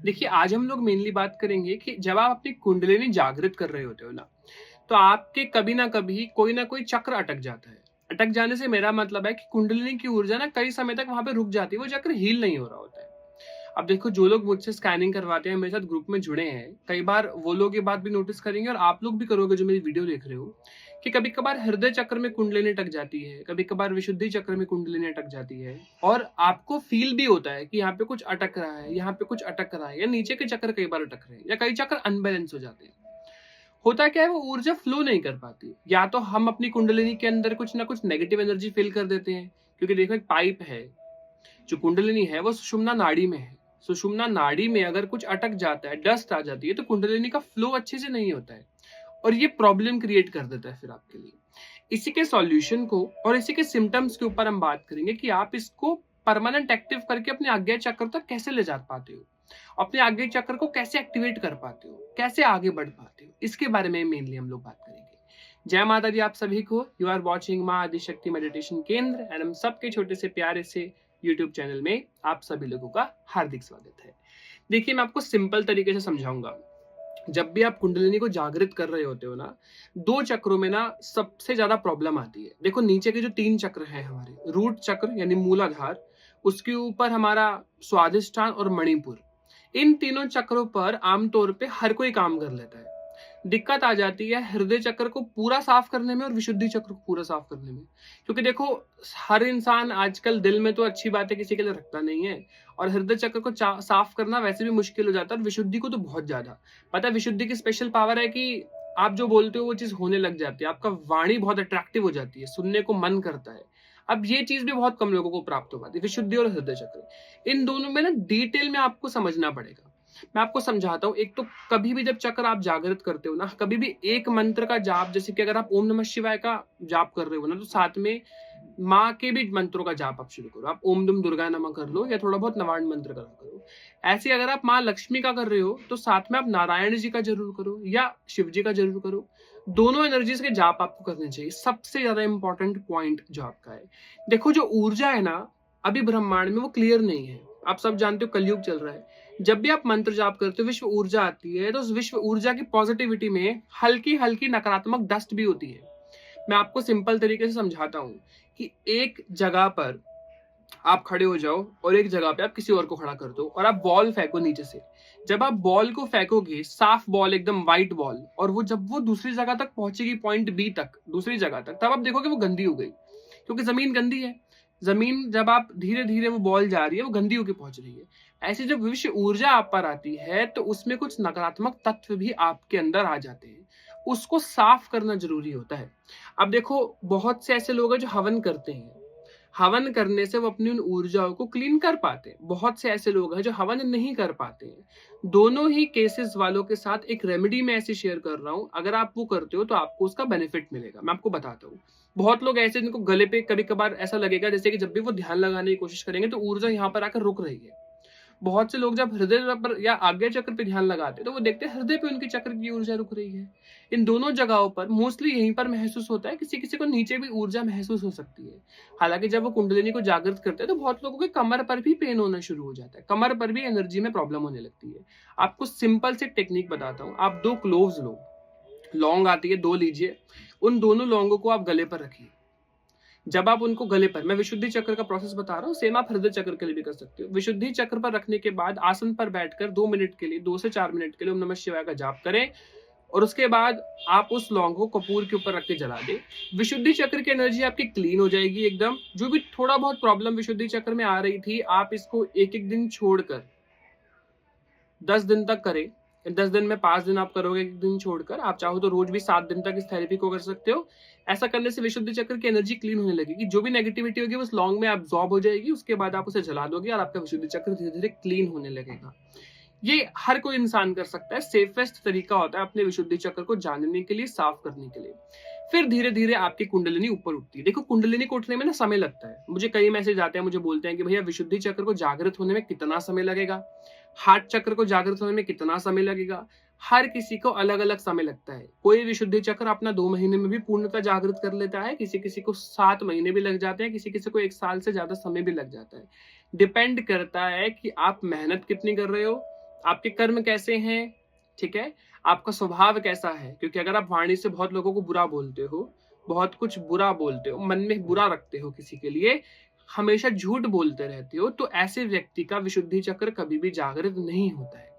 देखिए, आज हम लोग मेनली बात करेंगे कि जब आप अपनी कुंडलिनी जागृत कर रहे होते हो ना, तो आपके कभी ना कभी कोई ना कोई चक्र अटक जाता है। अटक जाने से मेरा मतलब है कि कुंडलिनी की ऊर्जा ना कई समय तक वहाँ पे रुक जाती है, वो चक्र हील नहीं हो रहा होता है। अब देखो, जो लोग मुझसे स्कैनिंग करवाते हैं, मेरे साथ ग्रुप में जुड़े हैं, कई बार वो लोग ये बात भी नोटिस करेंगे और आप लोग भी करोगे जो मेरी वीडियो देख रहे हो, कि कभी-कभार हृदय चक्र में कुंडलिनी अटक जाती है, कभी-कभार विशुद्धि चक्र में कुंडलिनी अटक जाती है और आपको फ़ील भी होता है कि यहाँ पे कुछ अटक रहा है, यहाँ पे कुछ अटक रहा है या नीचे के चक्र कई बार अटक रहे हैं या कई चक्र अनबैलेंस हो जाते हैं। होता क्या है, वो ऊर्जा फ्लो नहीं कर पाती। या तो हम अपनी कुंडलिनी के अंदर कुछ ना कुछ नेगेटिव एनर्जी फ़ील कर देते हैं, क्योंकि देखो एक पाइप है, जो कुंडलिनी है वो सुषुम्ना नाड़ी में है। सुषुम्ना नाड़ी में अगर कुछ अटक जाता है, डस्ट आ जाती है, तो कुंडलिनी का फ्लो अच्छे से नहीं होता है और ये प्रॉब्लम क्रिएट कर देता है फिर आपके लिए। इसी के सॉल्यूशन को और इसी के सिम्टम्स के ऊपर हम बात करेंगे कि आप इसको परमानेंट एक्टिव करके अपने आज्ञा चक्र तक कैसे ले जा पाते हो, अपने आज्ञा चक्र को कैसे एक्टिवेट कर पाते हो, कैसे आगे बढ़ पाते हो, इसके बारे में मेनली हम लोग बात करेंगे। जय माता दी आप सभी को। यू आर वॉचिंग माँ आदिशक्ति मेडिटेशन केंद्र एंड हम सबके छोटे से प्यारे से यूट्यूब चैनल में आप सभी लोगों का हार्दिक स्वागत है। देखिए, मैं आपको सिंपल तरीके से समझाऊंगा। जब भी आप कुंडलिनी को जागृत कर रहे होते हो ना, दो चक्रों में ना सबसे ज्यादा प्रॉब्लम आती है। देखो, नीचे के जो तीन चक्र हैं हमारे, रूट चक्र यानी मूलाधार, उसके ऊपर हमारा स्वादिष्ठान और मणिपुर, इन तीनों चक्रों पर आमतौर पे हर कोई काम कर लेता है। दिक्कत आ जाती है हृदय चक्र को पूरा साफ करने में और विशुद्धि चक्र को पूरा साफ करने में। क्योंकि देखो, हर इंसान आजकल दिल में तो अच्छी बातें किसी के लिए रखता नहीं है और हृदय चक्र को साफ करना वैसे भी मुश्किल हो जाता है और विशुद्धि को तो बहुत ज्यादा। पता है, विशुद्धि की स्पेशल पावर है कि आप जो बोलते हो वो चीज होने लग जाती है, आपका वाणी बहुत अट्रैक्टिव हो जाती है, सुनने को मन करता है। अब ये चीज भी बहुत कम लोगों को प्राप्त हो पाती है, विशुद्धि और हृदय चक्र। इन दोनों में ना डिटेल में आपको समझना पड़ेगा। मैं आपको समझाता हूँ। एक तो कभी भी जब चक्र आप जागृत करते हो ना, कभी भी एक मंत्र का जाप, जैसे कि अगर आप ओम नमः शिवाय का जाप कर रहे हो ना, तो साथ में माँ के भी मंत्रों का जाप आप शुरू करो। आप ओम दुम दुर्गा नमः कर लो या थोड़ा बहुत नवाण मंत्र करा करो। ऐसे अगर आप माँ लक्ष्मी का कर रहे हो तो साथ में आप नारायण जी का जरूर करो या शिव जी का जरूर करो। दोनों एनर्जीज के जाप आपको करने चाहिए। सबसे ज्यादा इंपॉर्टेंट पॉइंट जो आपका है, देखो जो ऊर्जा है ना अभी ब्रह्मांड में, वो क्लियर नहीं है। आप सब जानते हो कलयुग चल रहा है। जब भी आप मंत्र जाप करते हो, विश्व ऊर्जा आती है, तो उस विश्व ऊर्जा की पॉजिटिविटी में हल्की हल्की नकारात्मक डस्ट भी होती है। मैं आपको सिंपल तरीके से समझाता हूँ कि एक जगह पर आप खड़े हो जाओ और एक जगह पे आप किसी और को खड़ा कर दो और आप बॉल फेंको नीचे से। जब आप बॉल को फेंकोगे, साफ बॉल, एकदम व्हाइट बॉल, और वो जब वो दूसरी जगह तक पहुंचेगी, पॉइंट बी तक, दूसरी जगह तक, तब आप देखोगे वो गंदी हो गई, क्योंकि जमीन गंदी है। जमीन जब आप धीरे धीरे वो बॉल जा रही है, वो गंदी होकर पहुंच रही है। ऐसे जब विश्व ऊर्जा आप पर आती है तो उसमें कुछ नकारात्मक तत्व भी आपके अंदर आ जाते हैं। उसको साफ करना जरूरी होता है। अब देखो, बहुत से ऐसे लोग हैं जो हवन करते हैं, हवन करने से वो अपनी उन ऊर्जाओं को क्लीन कर पाते हैं। बहुत से ऐसे लोग हैं जो हवन नहीं कर पाते हैं। दोनों ही केसेस वालों के साथ एक रेमेडी मैं ऐसे शेयर कर रहा हूं। अगर आप वो करते हो तो आपको उसका बेनिफिट मिलेगा। मैं आपको बताता हूँ। बहुत लोग ऐसे जिनको गले पे कभी कभार ऐसा लगेगा जैसे कि जब भी वो ध्यान लगाने की कोशिश करेंगे तो ऊर्जा यहाँ पर आकर रुक रही है। बहुत से लोग जब हृदय पर या आज्ञा चक्र पे ध्यान लगाते हैं तो वो देखते हैं हृदय पे उनकी चक्र की ऊर्जा रुक रही है। इन दोनों जगहों पर मोस्टली यहीं पर महसूस होता है। किसी किसी को नीचे भी ऊर्जा महसूस हो सकती है। हालांकि जब वो कुंडलिनी को जागृत करते हैं तो बहुत लोगों के कमर पर भी पेन होना शुरू हो जाता है, कमर पर भी एनर्जी में प्रॉब्लम होने लगती है। आपको सिंपल से टेक्निक बताता हूँ। आप 2 क्लोव्स लो, लौंग आती है 2 लीजिए, उन दोनों लौंगों को आप गले पर रखिए। जब आप उनको गले पर, मैं विशुद्धि चक्र का प्रोसेस बता रहा हूँ, सेम आप हृदय चक्र के लिए भी कर सकते हो। विशुद्धि चक्र पर रखने के बाद आसन पर बैठकर 2 मिनट के लिए, 2 से 4 मिनट के लिए ओम नमः शिवाय का जाप करें और उसके बाद आप उस लौंग को कपूर के ऊपर रख के जला दें। विशुद्धि चक्र की एनर्जी आपकी क्लीन हो जाएगी एकदम। जो भी थोड़ा बहुत प्रॉब्लम विशुद्धि चक्र में आ रही थी, आप इसको एक एक दिन छोड़कर 10 दिन तक करें। 10 दिन में 5 दिन आप करोगे, एक दिन छोड़कर। आप चाहो तो रोज भी 7 दिन तक इस थेरेपी को कर सकते हो। ऐसा करने से विशुद्धि चक्र की एनर्जी क्लीन होने लगेगी। जो भी नेगेटिविटी होगी उस लौंग में एब्जॉर्ब हो जाएगी। उसके बाद आप उसे जला दोगे और आपका विशुद्धि चक्र धीरे धीरे क्लीन होने लगेगा। ये हर कोई इंसान कर सकता है। सेफेस्ट तरीका होता है अपने विशुद्धि चक्र को जानने के लिए, साफ करने के लिए। फिर धीरे धीरे आपकी कुंडलिनी ऊपर उठती है। देखो, कुंडलिनी को उठने में ना समय लगता है। मुझे कई मैसेज आते हैं, मुझे बोलते हैं कि भैया विशुद्धि चक्र को जागृत होने में कितना समय लगेगा, हार्ट चक्र को जागृत होने में कितना समय लगेगा। हर किसी को अलग अलग समय लगता है। कोई विशुद्धि चक्र अपना 2 महीने में भी पूर्णतः जागृत कर लेता है, किसी किसी को 7 महीने भी लग जाते हैं, किसी किसी को 1 साल से ज्यादा समय भी लग जाता है। डिपेंड करता है कि आप मेहनत कितनी कर रहे हो, आपके कर्म कैसे हैं, ठीक है, आपका स्वभाव कैसा है, क्योंकि अगर आप वाणी से बहुत लोगों को बुरा बोलते हो, बहुत कुछ बुरा बोलते हो, मन में बुरा रखते हो किसी के लिए, हमेशा झूठ बोलते रहते हो, तो ऐसे व्यक्ति का विशुद्धि चक्र कभी भी जागृत नहीं होता है,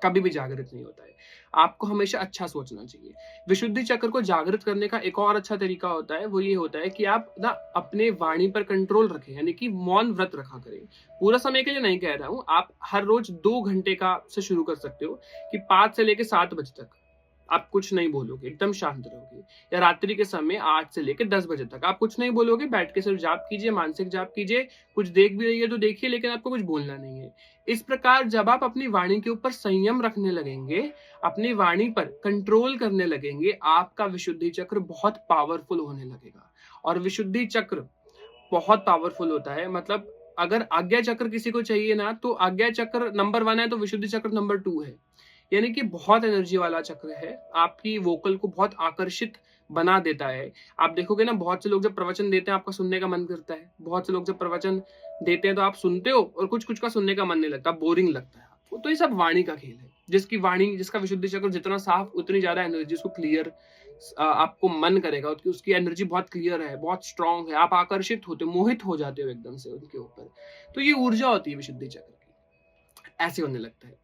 कभी भी जागृत नहीं होता है। आपको हमेशा अच्छा सोचना चाहिए। विशुद्धि चक्र को जागृत करने का एक और अच्छा तरीका होता है, वो ये होता है कि आप ना अपने वाणी पर कंट्रोल रखें, यानी कि मौन व्रत रखा करें। पूरा समय के लिए नहीं कह रहा हूं, आप हर रोज 2 घंटे का से शुरू कर सकते हो कि 5 से लेकर 7 बजे तक आप कुछ नहीं बोलोगे, एकदम शांत रहोगे। या रात्रि के समय 8 से लेकर 10 बजे तक आप कुछ नहीं बोलोगे, बैठ के सिर्फ जाप कीजिए, मानसिक जाप कीजिए, कुछ देख भी रही है तो देखिए, लेकिन आपको कुछ बोलना नहीं है। इस प्रकार जब आप अपनी वाणी के ऊपर संयम रखने लगेंगे, अपनी वाणी पर कंट्रोल करने लगेंगे, आपका विशुद्धि चक्र बहुत पावरफुल होने लगेगा। और विशुद्धि चक्र बहुत पावरफुल होता है, मतलब अगर आज्ञा चक्र किसी को चाहिए ना, तो आज्ञा चक्र नंबर 1 है, तो विशुद्धि चक्र नंबर 2 है। यानी कि बहुत एनर्जी वाला चक्र है, आपकी वोकल को बहुत आकर्षित बना देता है। आप देखोगे ना, बहुत से लोग जब प्रवचन देते हैं आपका सुनने का मन करता है, बहुत से लोग जब प्रवचन देते हैं तो आप सुनते हो और कुछ कुछ का सुनने का मन नहीं लगता, बोरिंग लगता है आपको। तो ये सब वाणी का खेल है। जिसकी वाणी, जिसका विशुद्धि चक्र जितना साफ, उतनी ज्यादा एनर्जी उसको क्लियर आपको मन करेगा, उसकी एनर्जी बहुत क्लियर है, बहुत स्ट्रांग है, आप आकर्षित होते हो, मोहित हो जाते हो एकदम से उनके ऊपर। तो ये ऊर्जा होती है विशुद्धि चक्र की, ऐसे होने लगता है।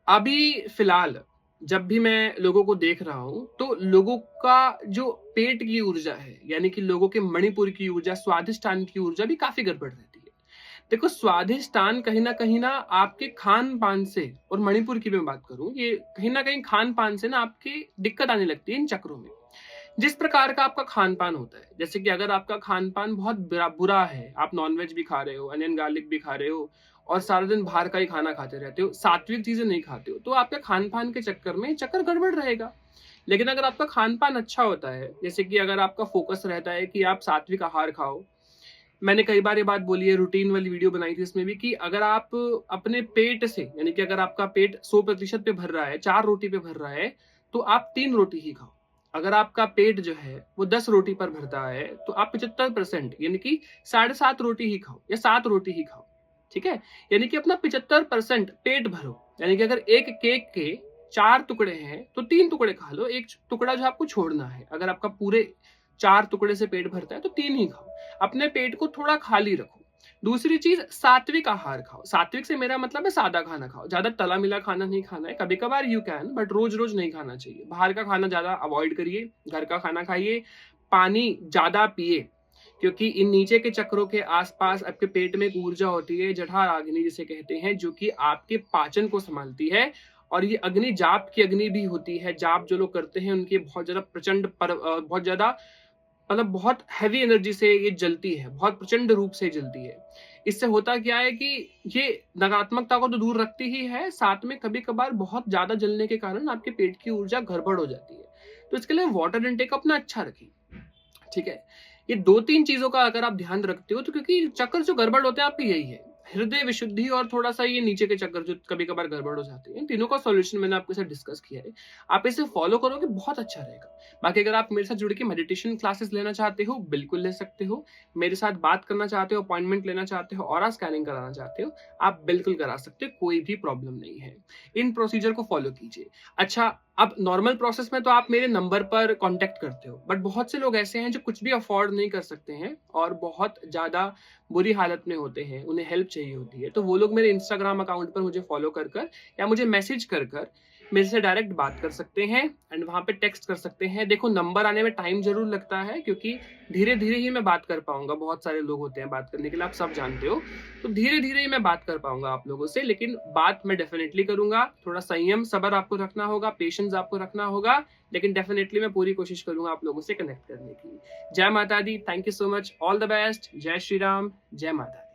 अभी फिलहाल जब भी मैं लोगों को देख रहा हूं, तो लोगों का जो पेट की ऊर्जा है, यानी कि लोगों के मणिपुर की ऊर्जा, स्वादिष्टान की ऊर्जा भी काफी गड़बड़ रहती है। देखो, स्वादिष्टान कहीं ना आपके खान पान से, और मणिपुर की मैं बात करूं, ये कहीं ना कहीं खान पान से ना आपकी दिक्कत आने लगती है इन चक्रों में। जिस प्रकार का आपका खान पान होता है, जैसे कि अगर आपका खान पान बहुत बुरा है, आप नॉनवेज भी खा रहे हो, अनियन गार्लिक भी खा रहे हो, और सारा दिन बाहर का ही खाना खाते रहते हो, सात्विक चीजें नहीं खाते हो, तो आपके खान पान के चक्कर में चक्कर गड़बड़ रहेगा। लेकिन अगर आपका खान पान अच्छा होता है, जैसे कि अगर आपका फोकस रहता है कि आप सात्विक आहार खाओ, मैंने कई बार ये बात बोली है, रूटीन वाली वीडियो बनाई थी इसमें भी, कि अगर आप अपने पेट से, यानी कि अगर आपका पेट 100% पे भर रहा है, 4 रोटी पे भर रहा है, तो आप 3 रोटी ही खाओ। अगर आपका पेट जो है वो 10 रोटी पर भरता है, तो आप 75%, यानी कि 7.5 रोटी ही खाओ, या 7 रोटी ही खाओ, ठीक है। यानी कि अपना 75% पेट भरो। यानी कि अगर एक केक के 4 टुकड़े हैं, तो 3 टुकड़े खा लो, एक टुकड़ा जो आपको छोड़ना है। अगर आपका पूरे 4 टुकड़े से पेट भरता है तो 3 ही खाओ, अपने पेट को थोड़ा खाली रखो। दूसरी चीज, सात्विक आहार खाओ। सात्विक से मेरा मतलब है सादा खाना खाओ, ज्यादा तला मिला खाना नहीं खाना है। कभी कभार यू कैन, बट रोज रोज नहीं खाना चाहिए। बाहर का खाना ज्यादा अवॉइड करिए, घर का खाना खाइए, पानी ज्यादा पिए, क्योंकि इन नीचे के चक्रों के आसपास आपके पेट में एक ऊर्जा होती है, जठर अग्नि जिसे कहते हैं, जो कि आपके पाचन को संभालती है। और ये अग्नि जाप की अग्नि भी होती है। जाप जो लोग करते हैं उनकी बहुत ज्यादा प्रचंड बहुत ज्यादा, मतलब बहुत हैवी एनर्जी से ये जलती है, बहुत प्रचंड रूप से जलती है। इससे होता क्या है कि ये नकारात्मकता को तो दूर रखती ही है, साथ में कभी कभार बहुत ज्यादा जलने के कारण आपके पेट की ऊर्जा गड़बड़ हो जाती है। तो इसके लिए वाटर इंटेक अपना अच्छा रखिए, ठीक है। ये 2-3 चीजों का अगर आप ध्यान रखते हो, तो क्योंकि चक्कर जो गड़बड़ होते हैं आपके यही है, हृदय विशुद्धि और थोड़ा सा ये नीचे के चक्कर जो कभी कभार गड़बड़ हो जाते हैं, तीनों का सॉल्यूशन मैंने आपके साथ डिस्कस किया है। आप इसे फॉलो करोगे बहुत अच्छा रहेगा। बाकी अगर आप मेरे साथ जुड़ के मेडिटेशन क्लासेस लेना चाहते हो, बिल्कुल ले सकते हो। मेरे साथ बात करना चाहते हो, अपॉइंटमेंट लेना चाहते हो, ऑरा स्कैनिंग कराना चाहते हो, आप बिल्कुल करा सकते हो, कोई भी प्रॉब्लम नहीं है। इन प्रोसीजर को फॉलो कीजिए। अच्छा, अब नॉर्मल प्रोसेस में तो आप मेरे नंबर पर कांटेक्ट करते हो, बट बहुत से लोग ऐसे हैं जो कुछ भी अफोर्ड नहीं कर सकते हैं और बहुत ज्यादा बुरी हालत में होते हैं, उन्हें हेल्प चाहिए होती है, तो वो लोग मेरे इंस्टाग्राम अकाउंट पर मुझे फॉलो कर या मुझे मैसेज कर मेरे से डायरेक्ट बात कर सकते हैं, एंड वहां पे टेक्स्ट कर सकते हैं। देखो, नंबर आने में टाइम जरूर लगता है, क्योंकि धीरे धीरे ही मैं बात कर पाऊंगा। बहुत सारे लोग होते हैं बात करने के लिए, आप सब जानते हो, तो धीरे धीरे ही मैं बात कर पाऊंगा आप लोगों से, लेकिन बात मैं डेफिनेटली करूंगा। थोड़ा संयम, सब्र आपको रखना होगा, पेशेंस आपको रखना होगा, लेकिन डेफिनेटली मैं पूरी कोशिश करूंगा आप लोगों से कनेक्ट करने की। जय माता दी, thank you so much, all the best, जय श्री राम, जय माता दी।